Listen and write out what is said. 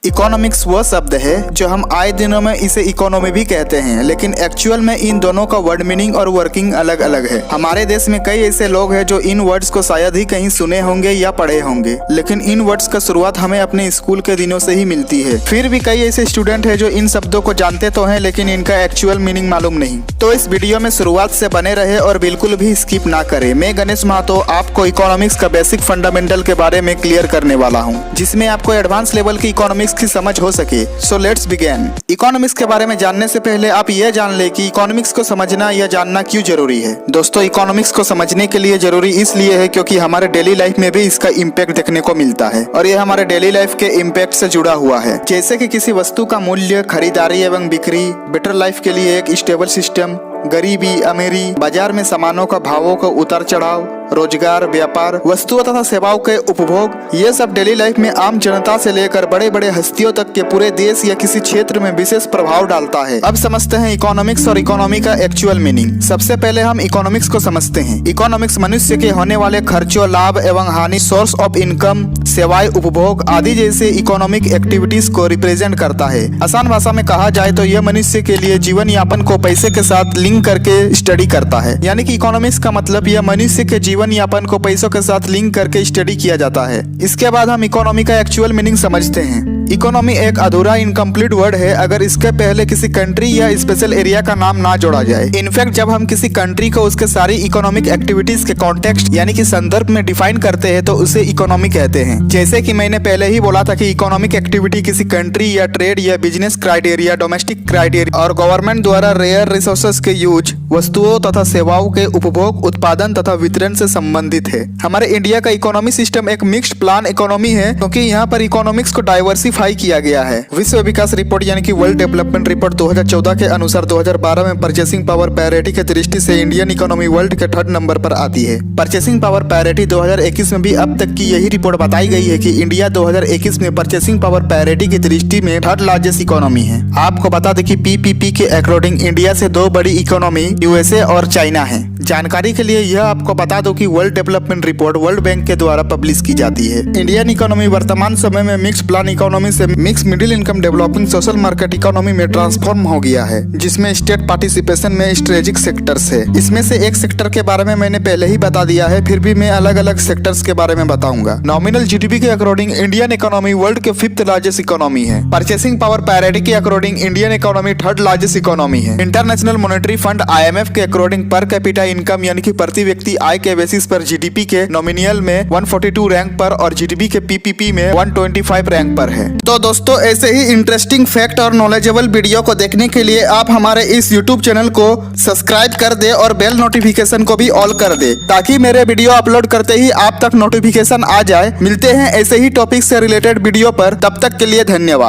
Economics वो शब्द है जो हम आए दिनों में इसे इकोनॉमी भी कहते हैं, लेकिन एक्चुअल में इन दोनों का वर्ड मीनिंग और वर्किंग अलग अलग है। हमारे देश में कई ऐसे लोग हैं जो इन वर्ड्स को शायद ही कहीं सुने होंगे या पढ़े होंगे, लेकिन इन वर्ड्स का शुरुआत हमें अपने स्कूल के दिनों से ही मिलती है। फिर भी कई ऐसे स्टूडेंट है जो इन शब्दों को जानते तो हैं, लेकिन इनका एक्चुअल मीनिंग मालूम नहीं। तो इस वीडियो में शुरुआत से बने रहे और बिल्कुल भी स्किप ना करे। मैं गणेश महातो आपको इकोनॉमिक्स का बेसिक फंडामेंटल के बारे में क्लियर करने वाला हूँ, जिसमें आपको एडवांस लेवल की इकोनॉमिक्स की समझ हो सके। So let's begin. इकोनॉमिक्स के बारे में जानने से पहले आप यह जान ले कि इकोनॉमिक्स को समझना या जानना क्यों जरूरी है। दोस्तों, इकोनॉमिक्स को समझने के लिए जरूरी इसलिए है क्योंकि हमारे डेली लाइफ में भी इसका इम्पैक्ट देखने को मिलता है और ये हमारे डेली लाइफ के इम्पैक्ट से जुड़ा हुआ है। जैसे कि किसी वस्तु का मूल्य, खरीदारी एवं बिक्री, बेटर लाइफ के लिए एक स्टेबल सिस्टम, गरीबी, अमीरी, बाजार में सामानों का भावों का उतार चढ़ाव, रोजगार, व्यापार, वस्तुओं तथा सेवाओं के उपभोग, ये सब डेली लाइफ में आम जनता से लेकर बड़े बड़े हस्तियों तक के पूरे देश या किसी क्षेत्र में विशेष प्रभाव डालता है। अब समझते हैं इकोनॉमिक्स और इकोनॉमी का एक्चुअल मीनिंग। सबसे पहले हम इकोनॉमिक्स को समझते हैं। इकोनॉमिक्स मनुष्य के होने वाले खर्चों, लाभ एवं हानि, सोर्स ऑफ इनकम, सेवाएं, उपभोग आदि जैसे इकोनॉमिक एक्टिविटीज को रिप्रेजेंट करता है। आसान भाषा में कहा जाए तो यह मनुष्य के लिए जीवन यापन को पैसे के साथ लिंक करके स्टडी करता है। यानी कि इकोनॉमिक्स का मतलब यह मनुष्य के जीवन यापन को पैसों के साथ लिंक करके स्टडी किया जाता है। इसके बाद हम इकोनॉमी का एक्चुअल मीनिंग समझते हैं। इकोनॉमी एक अधूरा इनकम्प्लीट वर्ड है अगर इसके पहले किसी कंट्री या स्पेशल एरिया का नाम ना जोड़ा जाए। इनफैक्ट जब हम किसी कंट्री को उसके सारी इकोनॉमिक एक्टिविटीज के कॉन्टेक्स्ट यानी कि संदर्भ में डिफाइन करते हैं तो उसे इकोनॉमी कहते हैं। जैसे कि मैंने पहले ही बोला था कि इकोनॉमिक एक्टिविटी किसी कंट्री या ट्रेड या बिजनेस क्राइटेरिया, डोमेस्टिक क्राइटेरिया और गवर्नमेंट द्वारा रेयर रिसोर्सेज के यूज, वस्तुओं तथा सेवाओं के उपभोग, उत्पादन तथा वितरण से संबंधित है। हमारे इंडिया का इकोनॉमी सिस्टम एक मिक्स्ड प्लान इकोनॉमी है क्योंकि यहाँ पर इकोनॉमिक्स को डाइवर्सिफाई किया गया है। विश्व विकास रिपोर्ट यानी कि वर्ल्ड डेवलपमेंट रिपोर्ट 2014 के अनुसार 2012 में परचेसिंग पावर पैरिटी की दृष्टि से इंडियन इकोनॉमी वर्ल्ड के 3rd नंबर पर आती है। परचेसिंग पावर पैरिटी 2021 में भी अब तक की यही रिपोर्ट बताई गई है कि इंडिया 2021 में परचेसिंग पावर पैरिटी की दृष्टि में 3rd लार्जेस्ट इकोनॉमी है। आपको बता दें कि पीपीपी के अकॉर्डिंग इंडिया से 2 बड़ी इकोनॉमी यूएसए और चाइना है। जानकारी के लिए यह आपको बता दो कि world development report world bank के द्वारा पब्लिश की जाती है। इंडियन इकोनॉमी वर्तमान समय में मिक्स प्लान इकोनॉमी से mix middle income developing social market economy में ट्रांसफॉर्म हो गया है, जिसमें स्टेट पार्टिसिपेशन में स्ट्रेटेजिक सेक्टर्स है। इसमें से एक सेक्टर के बारे में मैंने पहले ही बता दिया है, फिर भी मैं अलग अलग सेक्टर्स के बारे में बताऊंगा। नॉमिनल जीडीपी के अकॉर्डिंग इंडियन इकोनॉमी वर्ल्ड के 5th लार्जेस्ट इकोनॉमी है। परचेसिंग पावर पैरिटी के according Indian economy 3rd largest economy है। इंटरनेशनल मॉनेटरी फंड IMF के अकॉर्डिंग पर कैपिटा इनकम यानी कि प्रति व्यक्ति आय के बेसिस पर जीडीपी के नॉमिनल में 142 रैंक पर और जीडीपी के पीपीपी में 125 रैंक पर है। तो दोस्तों, ऐसे ही इंटरेस्टिंग फैक्ट और नॉलेजेबल वीडियो को देखने के लिए आप हमारे इस यूट्यूब चैनल को सब्सक्राइब कर दे और बेल नोटिफिकेशन को भी ऑल कर दे, ताकि मेरे वीडियो अपलोड करते ही आप तक नोटिफिकेशन आ जाए। मिलते हैं ऐसे ही टॉपिक से रिलेटेड वीडियो पर, तब तक के लिए धन्यवाद।